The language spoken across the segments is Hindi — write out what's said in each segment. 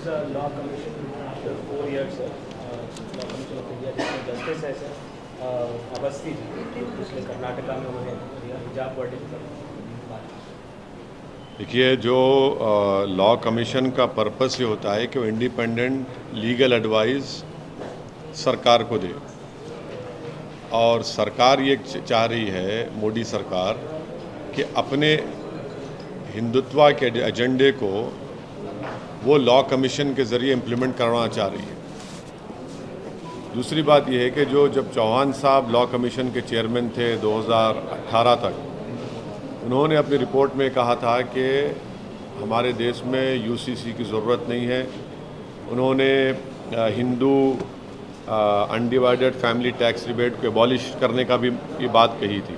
is a law commission after 4 years, sir. Law Commission of India, जिसमें जस्टिस है सर अवस्थी जी, पिछले कर्नाटका में उन्होंने हिजाब वर्डिंग पर बात की। देखिए, जो लॉ कमीशन का पर्पस ये होता है कि वो इंडिपेंडेंट लीगल एडवाइस सरकार को दे, और सरकार ये चाह रही है, मोदी सरकार, कि अपने हिंदुत्व के एजेंडे को वो लॉ कमीशन के ज़रिए इम्प्लीमेंट करवाना चाह रही है। दूसरी बात यह है कि जब चौहान साहब लॉ कमीशन के चेयरमैन थे 2018 तक, उन्होंने अपनी रिपोर्ट में कहा था कि हमारे देश में यूसीसी की ज़रूरत नहीं है। उन्होंने Hindu undivided family tax rebate को एबॉलिश करने का भी ये बात कही थी।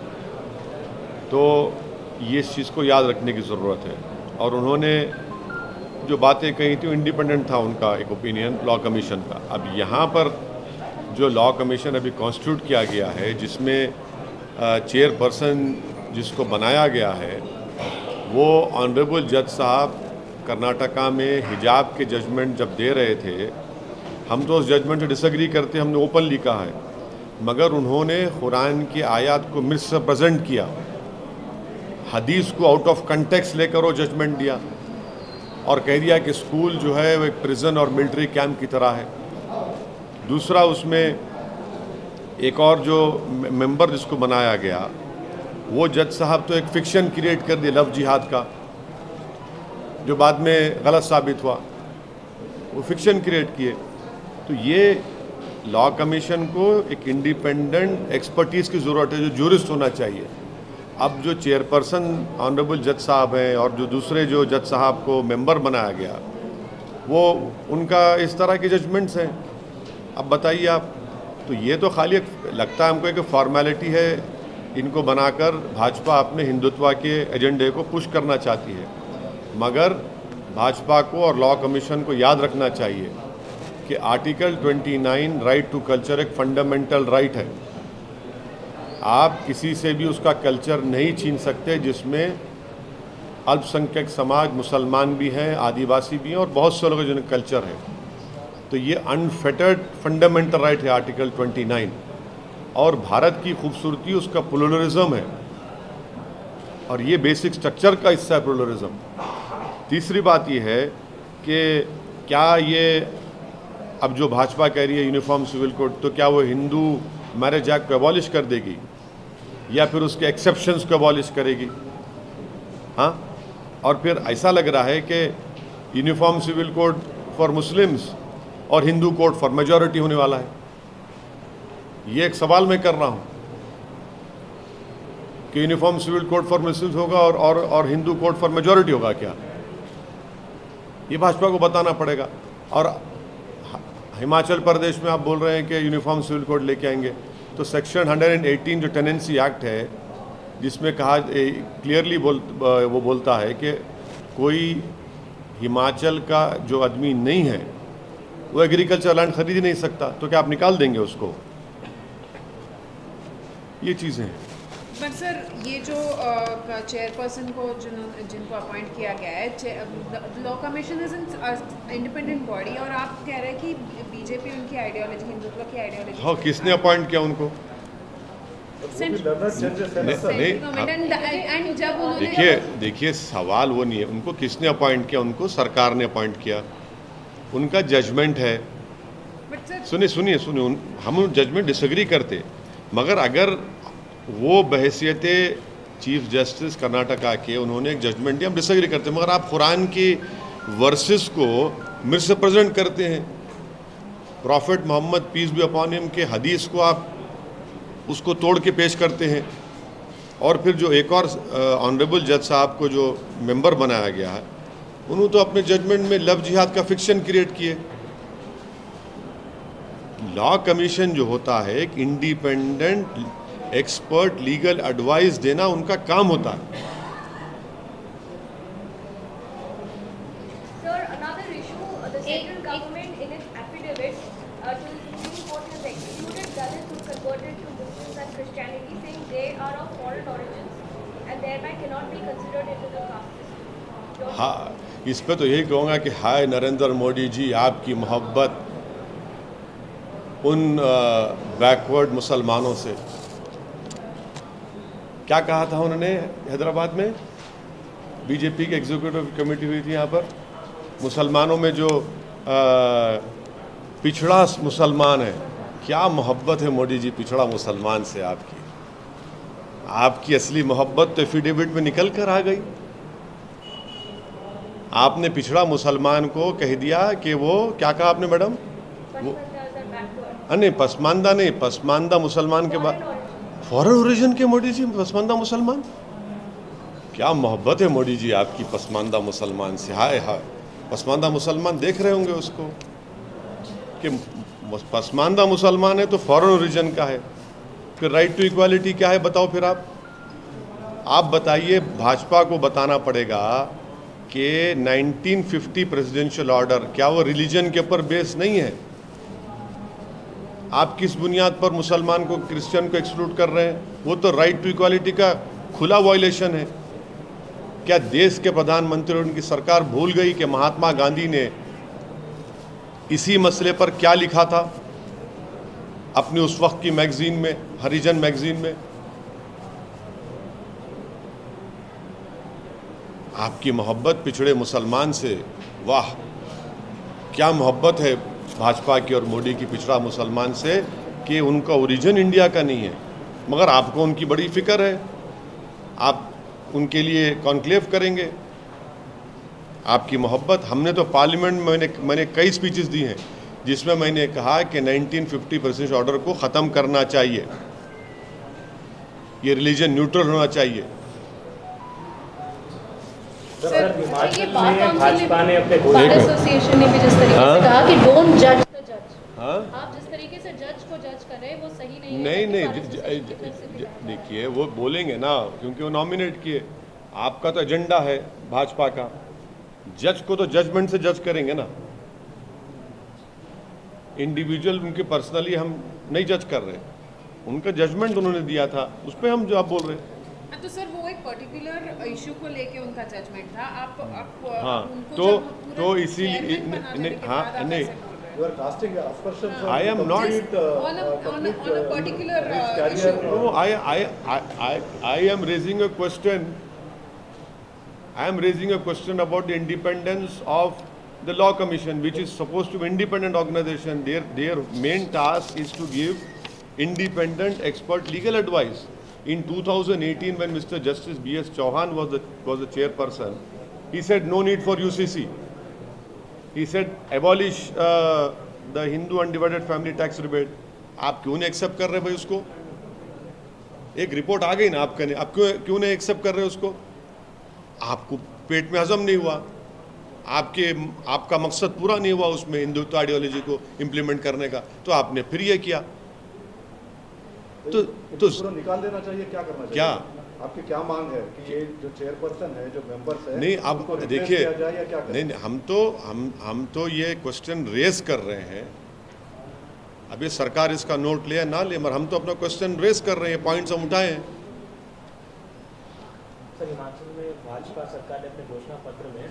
तो ये इस चीज़ को याद रखने की ज़रूरत है। और उन्होंने जो बातें कही थी, इंडिपेंडेंट था उनका एक ओपिनियन लॉ कमीशन का। अब यहाँ पर जो लॉ कमीशन अभी कॉन्स्टिट्यूट किया गया है, जिसमें चेयरपर्सन जिसको बनाया गया है वो ऑनरेबल जज साहब कर्नाटका में हिजाब के जजमेंट जब दे रहे थे, हम तो उस जजमेंट से डिसएग्री करते, हमने ओपनली कहा है, मगर उन्होंने कुरान की आयत को मिसरिप्रेजेंट किया, हदीस को आउट ऑफ कंटेक्स्ट लेकर वो जजमेंट दिया और कह दिया कि स्कूल जो है वो एक प्रिजन और मिलिट्री कैंप की तरह है। दूसरा, उसमें एक और जो मेंबर जिसको बनाया गया, वो जज साहब तो एक फिक्शन क्रिएट कर दिया लव जिहाद का, जो बाद में गलत साबित हुआ, वो फिक्शन क्रिएट किए। तो ये लॉ कमीशन को एक इंडिपेंडेंट एक्सपर्टीज़ की ज़रूरत है, जो जूरिस्ट होना चाहिए। अब जो चेयरपर्सन ऑनरेबल जज साहब हैं और जो दूसरे जो जज साहब को मेंबर बनाया गया, वो उनका इस तरह के जजमेंट्स हैं। अब बताइए आप, तो ये तो खाली लगता है हमको एक फॉर्मेलिटी है, इनको बनाकर भाजपा अपने हिंदुत्व के एजेंडे को पुश करना चाहती है। मगर भाजपा को और लॉ कमीशन को याद रखना चाहिए कि आर्टिकल 29 राइट टू कल्चर एक फंडामेंटल राइट है। आप किसी से भी उसका कल्चर नहीं छीन सकते, जिसमें अल्पसंख्यक समाज, मुसलमान भी हैं, आदिवासी भी हैं और बहुत से लोगों का जिनका कल्चर है। तो ये अनफेटर्ड फंडामेंटल राइट है आर्टिकल 29, और भारत की खूबसूरती उसका प्लुरलिज्म है, और ये बेसिक स्ट्रक्चर का हिस्सा है प्लुरलिज्म। तीसरी बात ये है कि क्या ये अब जो भाजपा कह रही है यूनिफॉर्म सिविल कोड, तो क्या वो हिंदू मैरिज एक्ट को एबॉलिश कर देगी या फिर उसके एक्सेप्शंस को एबॉलिश करेगी? हाँ, और फिर ऐसा लग रहा है कि uniform civil code for Muslims और हिंदू कोड फॉर मेजॉरिटी होने वाला है। ये एक सवाल मैं कर रहा हूँ कि uniform civil code for Muslims होगा और हिंदू कोड फॉर मेजॉरिटी होगा क्या? ये भाजपा को बताना पड़ेगा। और हिमाचल प्रदेश में आप बोल रहे हैं कि यूनिफॉर्म सिविल कोड लेके आएंगे, तो सेक्शन 118 जो टेनेंसी एक्ट है, जिसमें कहा क्लियरली वो बोलता है कि कोई हिमाचल का जो आदमी नहीं है वो एग्रीकल्चर लैंड खरीद ही नहीं सकता, तो क्या आप निकाल देंगे उसको? ये चीज़ें हैं। बट सर, ये जो चेयरपर्सन को जिनको अपॉइंट किया गया है, law commission is an independent body, और आप कह रहे हैं कि बीजेपी उनकी आइडियोलॉजी, हिंदुत्व की आइडियोलॉजी। हाँ, किसने अपॉइंट किया उनको? देखिए सवाल वो नहीं है उनको किसने अपॉइंट किया, उनको सरकार ने अपॉइंट किया, उनका जजमेंट है। सुनिए हम जजमेंट डिसएग्री करते, मगर अगर वो बहैसियत चीफ जस्टिस कर्नाटका के उन्होंने एक जजमेंट दिया, हम डिसएग्री करते, मगर आप कुरान की वर्सेस को मिसरिप्रेजेंट करते हैं। Prophet Muhammad peace be upon him के हदीस को आप उसको तोड़ के पेश करते हैं। और फिर जो एक और ऑनरेबल जज साहब को जो मेंबर बनाया गया है, उन्होंने तो अपने जजमेंट में लव जिहाद का फिक्शन क्रिएट किए। लॉ कमीशन जो होता है एक इंडिपेंडेंट एक्सपर्ट लीगल एडवाइस देना उनका काम होता है। Sir, another issue, the central government in its affidavit to the Supreme Court has excluded Dalits who converted to Muslims and Christianity, saying they are of foreign origins and thereby cannot be considered into the caste system. हाँ, इस पे तो यही कहूँगा कि हाय नरेंद्र मोदी जी, आपकी मोहब्बत उन बैकवर्ड मुसलमानों से। क्या कहा था उन्होंने हैदराबाद में? बीजेपी की एग्जीक्यूटिव कमेटी हुई थी यहाँ पर, मुसलमानों में जो पिछड़ा मुसलमान है, क्या मोहब्बत है मोदी जी पिछड़ा मुसलमान से आपकी। आपकी असली मोहब्बत तो एफिडेविट में निकल कर आ गई। आपने पिछड़ा मुसलमान को कह दिया कि वो, क्या कहा आपने मैडम? वो नहीं, पसमानदा नहीं, पसमानदा मुसलमान के बाद फॉरेन ओरिजिन के मोदी जी पसमानदा मुसलमान। क्या मोहब्बत है मोदी जी आपकी पसमानदा मुसलमान से। हाय हाय, पसमानदा मुसलमान देख रहे होंगे उसको कि पसमानदा मुसलमान है तो फॉरेन ओरिजिन का है। फिर राइट टू इक्वालिटी क्या है बताओ फिर आप बताइए। भाजपा को बताना पड़ेगा कि 1950 प्रेसिडेंशियल ऑर्डर क्या वो रिलीजन के ऊपर बेस नहीं है? आप किस बुनियाद पर मुसलमान को, क्रिश्चियन को एक्सक्लूड कर रहे हैं? वो तो राइट टू इक्वालिटी का खुला वायलेशन है। क्या देश के प्रधानमंत्री और उनकी सरकार भूल गई कि महात्मा गांधी ने इसी मसले पर क्या लिखा था अपनी उस वक्त की मैगजीन में, हरिजन मैगजीन में? आपकी मोहब्बत पिछड़े मुसलमान से, वाह क्या मोहब्बत है भाजपा की और मोदी की पिछड़ा मुसलमान से कि उनका ओरिजिन इंडिया का नहीं है, मगर आपको उनकी बड़ी फिक्र है। आप उनके लिए कॉन्क्लेव करेंगे। आपकी मोहब्बत, हमने तो पार्लियामेंट में मैंने कई स्पीचेस दी हैं जिसमें मैंने कहा कि 1950 प्रेसिडेंशियल ऑर्डर को ख़त्म करना चाहिए, ये रिलीजन न्यूट्रल होना चाहिए। भाजपा ने अपने बार एसोसिएशन ने भी जिस तरीके से कहा कि डोंट जज द जज, हाँ, आप जिस तरीके से जज को जज कर रहे हैं वो सही नहीं नहीं है। देखिए वो बोलेंगे ना, क्योंकि वो नॉमिनेट किए। आपका तो एजेंडा है भाजपा का, जज को तो जजमेंट से जज करेंगे ना। इंडिविजुअल उनके पर्सनली हम नहीं जज कर रहे, उनका जजमेंट उन्होंने दिया था, उस पर हम जो आप बोल रहे हैं। तो सर वो एक पर्टिकुलर इशू को लेके उनका जजमेंट था। आप हाँ, उनको तो इसीलिए हाँ नहीं, I am not on a particular issue. No, I am raising a question. I am raising a question about the independence of the Law Commission, which is supposed to be an independent organization. Their main task is to give independent expert legal advice. In 2018, when Mr. Justice B.S. Chauhan was the chairperson, he said no need for UCC. He said abolish the Hindu undivided family tax rebate. आप क्यों नहीं एक्सेप्ट कर रहे भाई उसको? एक रिपोर्ट आ गई ना आपका, आप क्यों नहीं एक्सेप्ट कर रहे उसको? आपको पेट में हजम नहीं हुआ, आपका मकसद पूरा नहीं हुआ उसमें हिंदुत्व आइडियोलॉजी को इम्प्लीमेंट करने का, तो आपने फिर ये किया। तो पूरा निकाल देना चाहिए, क्या करना चाहिए? क्या आपकी क्या मांग है कि ये जो चेयरपर्सन है, जो मेंबर्स है, नहीं, आप देखिए, नहीं, हम तो ये क्वेश्चन रेज कर रहे हैं। अभी सरकार इसका नोट ले या ना ले, मगर हम तो अपना क्वेश्चन रेज कर रहे हैं, पॉइंट्स हम उठाए हैं। सर, हिमाचल में भाजपा सरकार ने अपने घोषणा पत्र में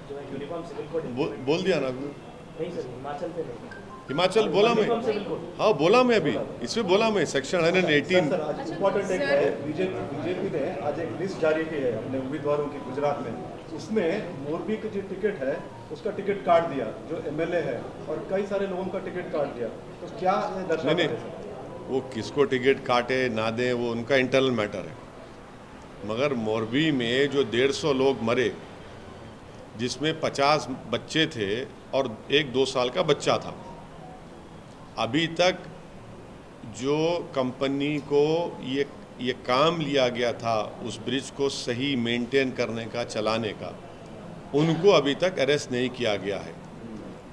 जो है यूनिफॉर्म सिविल कोड बोल दिया ना? नहीं सर, हिमाचल पे नहीं। हिमाचल बोला मैं, हाँ बोला मैं, अभी इसमें बोला मैं, सेक्शन 118। आज इम्पोर्टेंट एक है, बीजेपी ने आज एक लिस्ट जारी की है अपने उम्मीदवारों की गुजरात में। उसमें मोरबी की जो टिकट है उसका टिकट काट दिया, जो एमएलए है, और कई सारे लोगों का टिकट काट दिया। तो क्या ये दर्शाता है? वो किसको टिकट काटे ना दे वो उनका इंटरनल मैटर है, मगर मोरबी में जो 150 लोग मरे, जिसमें 50 बच्चे थे और 1-2 साल का बच्चा था, अभी तक जो कंपनी को ये काम लिया गया था उस ब्रिज को सही मेंटेन करने का, चलाने का, उनको अभी तक अरेस्ट नहीं किया गया है।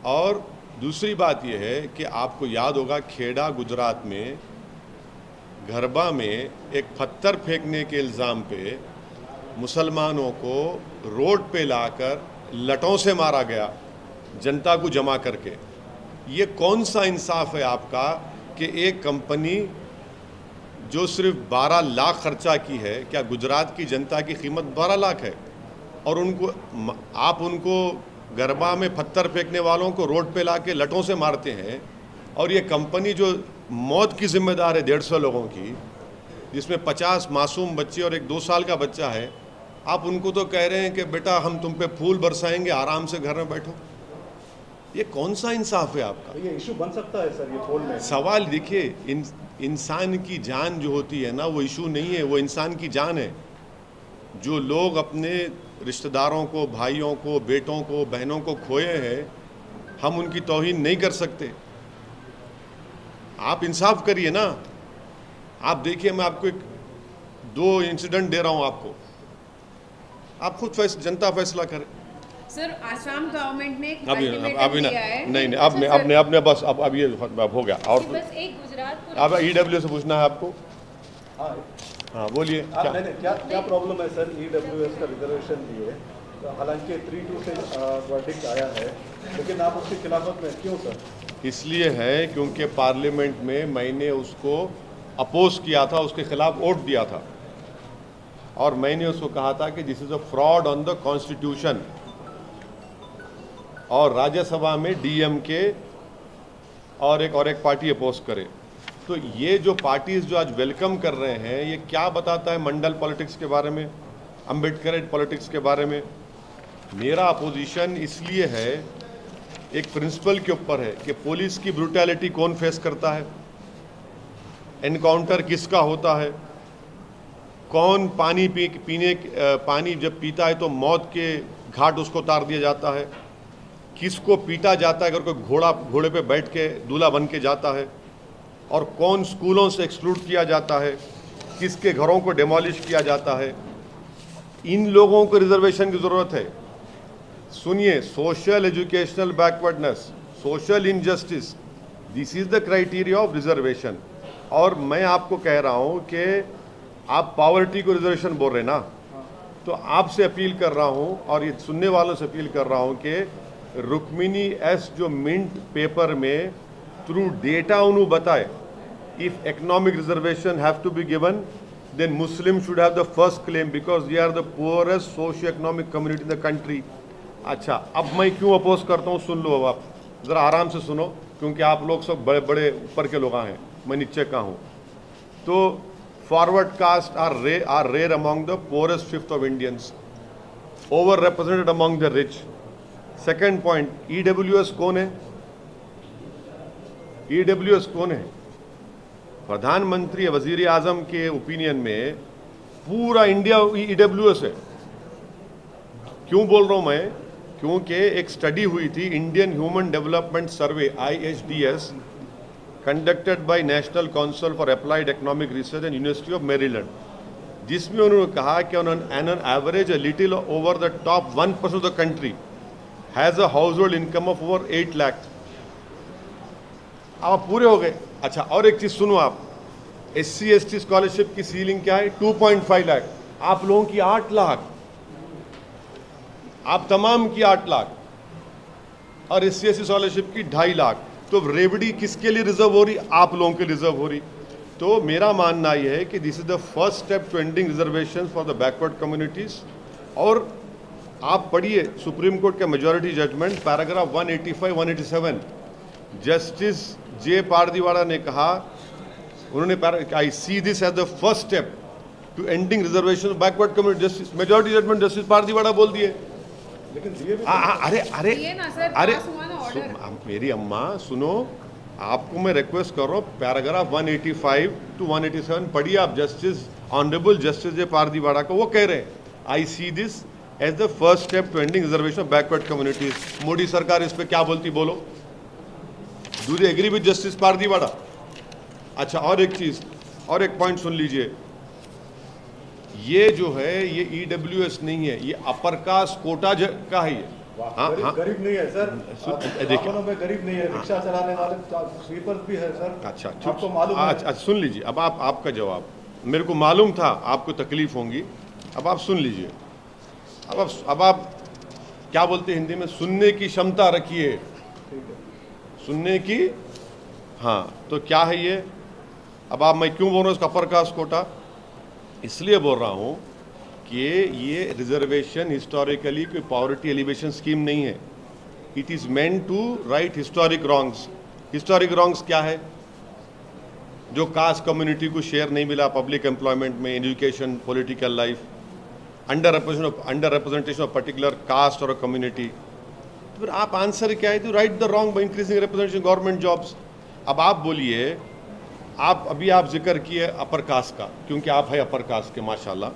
और दूसरी बात यह है कि आपको याद होगा खेड़ा गुजरात में गरबा में एक पत्थर फेंकने के इल्ज़ाम पे मुसलमानों को रोड पे लाकर लटों से मारा गया, जनता को जमा करके। ये कौन सा इंसाफ है आपका कि एक कंपनी जो सिर्फ 12 लाख खर्चा की है, क्या गुजरात की जनता की कीमत 12 लाख है? और आप उनको गरबा में पत्थर फेंकने वालों को रोड पे लाके लटों से मारते हैं, और ये कंपनी जो मौत की जिम्मेदार है 150 लोगों की, जिसमें 50 मासूम बच्चे और एक 2 साल का बच्चा है, आप उनको तो कह रहे हैं कि बेटा हम तुम पे फूल बरसाएंगे, आराम से घर में बैठो। ये कौन सा इंसाफ है आपका? ये इशू बन सकता है सर, ये पोल में सवाल देखिए, इंसान की जान जो होती है ना, वो इशू नहीं है, वो इंसान की जान है। जो लोग अपने रिश्तेदारों को, भाइयों को, बेटों को, बहनों को खोए हैं, हम उनकी तौहीन नहीं कर सकते। आप इंसाफ करिए ना। आप देखिए, मैं आपको 2 इंसिडेंट दे रहा हूं आपको, आप खुद जनता फैसला करे। सर, आसाम गवर्नमेंट ने एक अभी अल्टीमेटम दिया है। नहीं, अब ये बस अब ये हो गया। और बस एक गुजरात को अब EW से पूछना है आपको। हाँ बोलिए। क्या प्रॉब्लम है सर EWS का रिजर्वेशन लिए? हालांकि 3-2 से वर्डिक्ट आया है, लेकिन आप उसकी खिलाफत में क्यों सर? इसलिए है क्योंकि पार्लियामेंट में मैंने उसको अपोज किया था, उसके खिलाफ वोट दिया था, और मैंने उसको कहा था कि this is a fraud on the constitution. और राज्यसभा में DMK और एक पार्टी अपोज करे। तो ये जो पार्टीज जो आज वेलकम कर रहे हैं, ये क्या बताता है मंडल पॉलिटिक्स के बारे में, अम्बेडकरेट पॉलिटिक्स के बारे में? मेरा अपोजिशन इसलिए है, एक प्रिंसिपल के ऊपर है कि पुलिस की ब्रूटैलिटी कौन फेस करता है, एनकाउंटर किसका होता है, कौन पानी जब पीता है तो मौत के घाट उसको उतार दिया जाता है, किसको पीटा जाता है अगर कोई घोड़े पे बैठ के दूल्हा बन के जाता है, और कौन स्कूलों से एक्सक्लूड किया जाता है, किसके घरों को डिमोलिश किया जाता है। इन लोगों को रिजर्वेशन की ज़रूरत है। सुनिए, social educational backwardness, social injustice, this is the criteria of reservation. और मैं आपको कह रहा हूं कि आप पॉवर्टी को रिजर्वेशन बोल रहे ना, तो आपसे अपील कर रहा हूं और ये सुनने वालों से अपील कर रहा हूं कि रुक्मिनी एस जो मिंट पेपर में थ्रू डेटा उन्होंने बताए, if economic reservation have to be given, then Muslims should have the first claim because they are the poorest socio-economic community in the country। अच्छा, अब मैं क्यों अपोज करता हूँ सुन लो। अब आप ज़रा आराम से सुनो, क्योंकि आप लोग सब बड़े बड़े ऊपर के लोग हैं, मैं नीचे का हूँ। तो forward caste are rare among the poorest fifth of Indians, over represented among the rich. Second point, EWS कौन है? EWS कौन है? प्रधानमंत्री वजीर आजम के ओपिनियन में पूरा इंडिया EWS है। क्यों बोल रहा हूं मैं? क्योंकि एक स्टडी हुई थी, Indian human development survey IHDS, conducted by national council for applied economic research and university of Maryland, जिसमें उन्होंने कहा कि on an average little over the top 1% of the country has a house hold income of over 8 lakh. अब पूरे हो गए। अच्छा, और एक चीज सुनो आप, SC/ST स्कॉलरशिप की सीलिंग क्या है? 2.5 लाख। आप लोगों की 8 लाख, आप तमाम की 8 लाख, और SC/ST स्कॉलरशिप की 2.5 लाख। तो रेवड़ी किसके लिए रिजर्व हो रही? आप लोगों के रिजर्व हो रही। तो मेरा मानना यह है कि this is the first step to ending reservation for the backward communities. और आप पढ़िए सुप्रीम कोर्ट का majority judgment, paragraph 185-187, justice J. Pardiwala ने कहा, उन्होंने I see this as the first step to ending reservation backward community. Justice majority judgment justice Pardiwala बोल दिए। लेकिन ये भी अरे मेरी अम्मा सुनो, आपको मैं रिक्वेस्ट कर रहा हूँ, पैराग्राफ 185-187 पढ़िए आप, justice honourable justice J. Pardiwala को। वो कह रहे हैं I see this as the first step to ending reservation of backward communities. Modi सरकार इस पर क्या बोलती बोलो? Do they agree with justice Pardiwala? अच्छा, और एक चीज, और एक पॉइंट सुन लीजिए, ये जो है ये EWS नहीं है, ये अपर कास्ट कोटा का है। ये गरीब नहीं है सर, देखिए में गरीब नहीं है, रिक्शा चलाने वाले स्वीपर्स भी है सर। अच्छा, आपको मालूम है? अच्छा, सुन लीजिए। अब आपका जवाब मेरे को मालूम था आपको तकलीफ होंगी, अब आप सुन लीजिए। अब आप क्या बोलते हैं हिंदी में? सुनने की क्षमता रखिए, सुनने की। हाँ, तो क्या है ये? अब मैं क्यों बोल रहा हूँ इसका अपर कास्ट कोटा? इसलिए बोल रहा हूँ कि ये रिजर्वेशन हिस्टोरिकली कोई पॉवर्टी एलिवेशन स्कीम नहीं है। It is meant to right historic wrongs. Historic wrongs क्या है? जो कास्ट कम्युनिटी को शेयर नहीं मिला पब्लिक एम्प्लॉयमेंट में, education, political life, under representation of particular caste और कम्युनिटी। तो फिर आप आंसर क्या है? To right the wrong by increasing representation government jobs. अब आप बोलिए, आप जिक्र किए अपर कास्ट का, क्योंकि आप है अपर कास्ट के माशाल्लाह,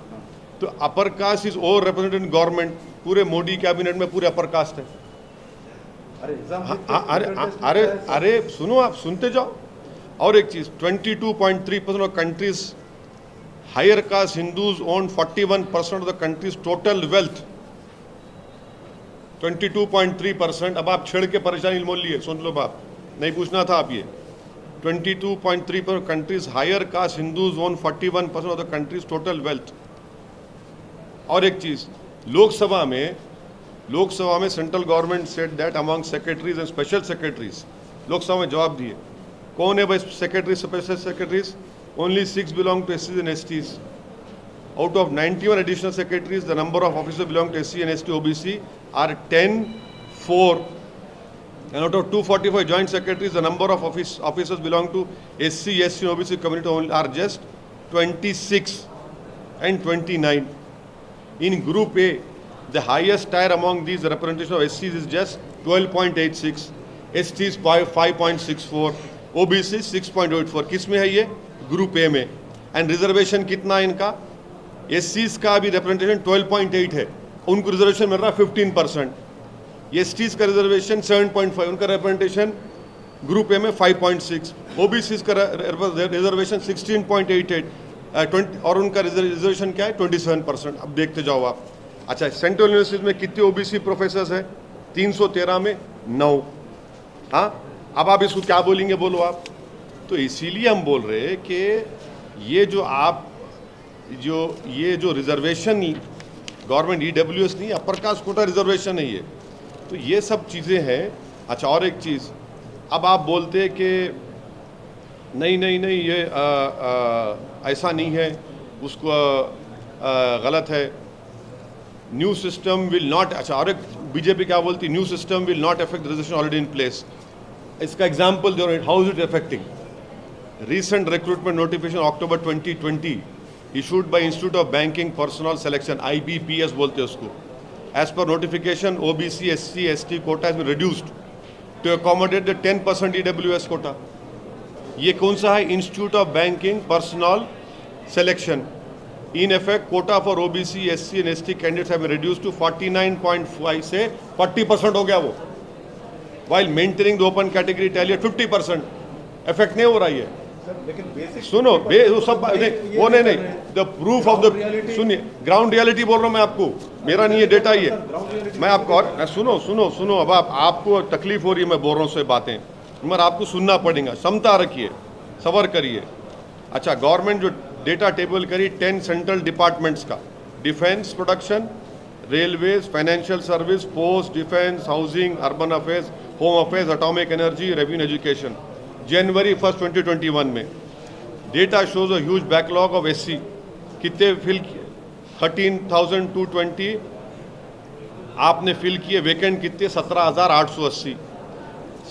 तो upper caste is over represented in government. पूरे मोदी कैबिनेट में पूरे अपर कास्ट है। अरे सुनो, आप सुनते जाओ। और एक चीज, 22.3% of countries higher caste Hindus own 41% of the countries total wealth. 22.3%। अब आप छिड़ के परेशानी मोल लिए, सुन लो बात, नहीं पूछना था आप ये। 22.3% countries higher caste Hindus own 41% of the countries total wealth. और एक चीज, लोकसभा में central government said that among secretaries and special secretaries, Lok Sabha में जवाब दिए। कौन है भाई secretary, special secretaries? Only 6 belong to SCs and STs. Out of 91 additional secretaries, the number of officers belong to SC and ST OBC are 10-4. And out of 245 joint secretaries, the number of officers belong to SC, SC and OBC community are just 26 and 29. In Group A, the highest tier among these representation of SCs is just 12.86, STs 5.64, OBC 6.84. किस में है ये? ग्रुप ए में। एंड रिजर्वेशन कितना है इनका? SCs का भी रिप्रेजेंटेशन 12.8 है, उनको रिजर्वेशन मिल रहा है 15%। STs का रिजर्वेशन 7.5, उनका रिप्रेजेंटेशन ग्रुप ए में 5.6, OBCs का रिजर्वेशन 16.88 और उनका रिजर्वेशन क्या है? 27%। अब देखते जाओ आप। अच्छा, सेंट्रल यूनिवर्सिटीज में कितने OBC प्रोफेसर्स है? 313 में 9। हाँ, अब आप इसको क्या बोलेंगे? बोलो आप। तो इसीलिए हम बोल रहे हैं कि ये जो रिजर्वेशन गवर्नमेंट EWS नहीं, अपर कास्ट कोटा रिजर्वेशन है ये, तो ये सब चीज़ें हैं। अच्छा, और एक चीज़, अब आप बोलते हैं कि नहीं ये ऐसा नहीं है, उसको गलत है, न्यू सिस्टम विल नॉट। अच्छा, और एक बीजेपी क्या बोलती? New system will not affect reservation already in place. इसका एग्जाम्पल दो, how is it affecting? Recent recruitment notification October 2020 issued by Institute of Banking Personnel Selection, IBPS बोलते हैं उसको। As per notification, OBC, SC, ST quota has been reduced to accommodate the 10% EWS quota. ये कौन सा है? Institute of Banking Personnel Selection. In effect, quota for OBC, SC and ST candidates have been reduced to 49.5 से 40% हो गया वो, while maintaining the open category tally at 50%. Effect नहीं हो रहा है। सुनो, वो सब वो नहीं, द प्रूफ ऑफ द, सुनिए, ग्राउंड रियलिटी बोल रहा हूँ मैं आपको, मेरा नहीं है डेटा ही है। मैं आपको और सुनो, अब आपको तकलीफ हो रही है मैं बोल रहा हूँ से बातें, मगर आपको सुनना पड़ेगा। क्षमता रखिए, सबर करिए। अच्छा, गवर्नमेंट जो डेटा टेबल करी 10 सेंट्रल डिपार्टमेंट्स का, defence production, railways, financial service, post, defence, housing, urban affairs, home affairs, atomic energy, revenue, education. जनवरी 1, 2021 में data shows a huge backlog of SC। कितने फिल किए? 13,220 आपने फिल किए। वैकेंट कितने? 17,880।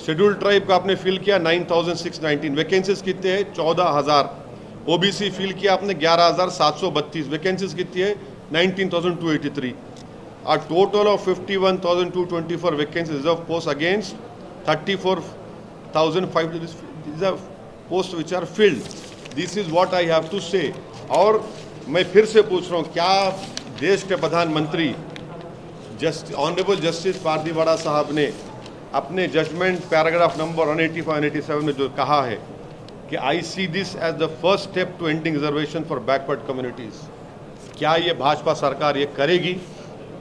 शेड्यूल्ड ट्राइब का आपने फिल किया 9,619। वैकेंसीज कितने हैं? 14,000। OBC फिल किया आपने 11,732। वैकेंसीज कितनी है? 19,283। A total of 51,224 vacancies reserved posts against 34,500. These are posts which are filled. This is what I have to say. और मैं फिर से पूछ रहा हूँ, क्या देश के प्रधानमंत्री ऑनरेबल जस्टिस पारदीवाड़ा साहब ने अपने जजमेंट पैराग्राफ नंबर 185-187 में जो कहा है कि I see this as the first step to ending reservation for backward communities, क्या ये भाजपा सरकार ये करेगी?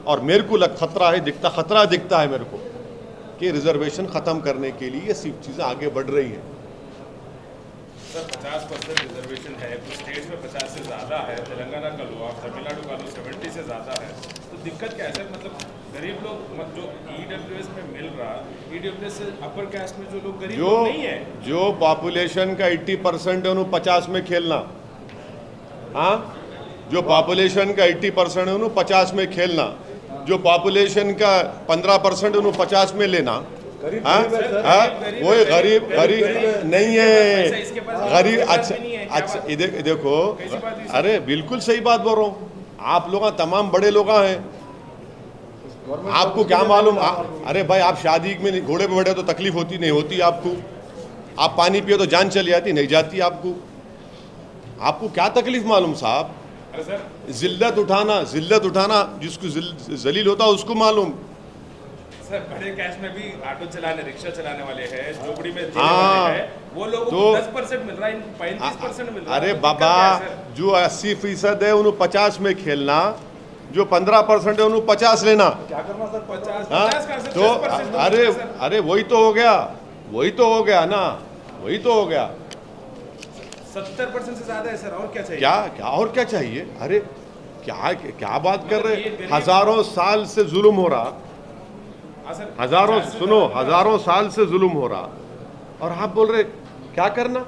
और मेरे को खतरा दिखता है मेरे को कि रिजर्वेशन ख़त्म करने के लिए ये सब चीज़ें आगे बढ़ रही हैं। सर 50% रिजर्वेशन है, कुछ स्टेट्स में 50 से ज़्यादा है, तेलंगाना का लो, आप तमिलनाडु का लो 70 से ज़्यादा है, तो दिक्कत क्या है सर? मतलब गरीब लोग जो EWS में मिल रहा, EWS से अपर कास्ट में जो लोग गरीब लोग नहीं है, जो पॉपुलेशन का 80% है उन्होंने 50 में खेलना। हाँ, जो पॉपुलेशन का 80% है उन्होंने 50 में खेलना, जो पॉपुलेशन का 15% उन्होंने 50 में लेना। हाँ, वो गरीब नहीं है, गरीब। अच्छा देखो, अरे बिल्कुल सही बात बोल रहा हूँ। आप लोग तमाम बड़े लोग हैं, आपको क्या मालूम? अरे भाई, आप शादी में घोड़े पे बैठे तो तकलीफ होती नहीं होती आपको? आप पानी पिए तो जान चली जाती नहीं जाती आपको क्या तकलीफ मालूम साहब? जिल्लत उठाना जिसको जलील होता है उसको मालूम। सर, बड़े कैश में भी ऑटो चलाने, रिक्शा चलाने वाले हैं, झोपड़ी में जीने वाले हैं, वो लोगों को 10% मिल रहा है, 35% मिल रहा है। अरे बाबा, जो 80% है उन्हें 50 में खेलना, जो 15% है उन्हें 50 लेना। क्या करना सर? 50 तो अरे वही तो हो गया ना, वही तो हो गया। 70% से ज्यादा है सर, और क्या चाहिए? और क्या चाहिए? अरे क्या बात कर रहे? हजारों साल से जुल्म हो रहा, हजारों साल से जुल्म हो रहा, और आप बोल रहे क्या करना?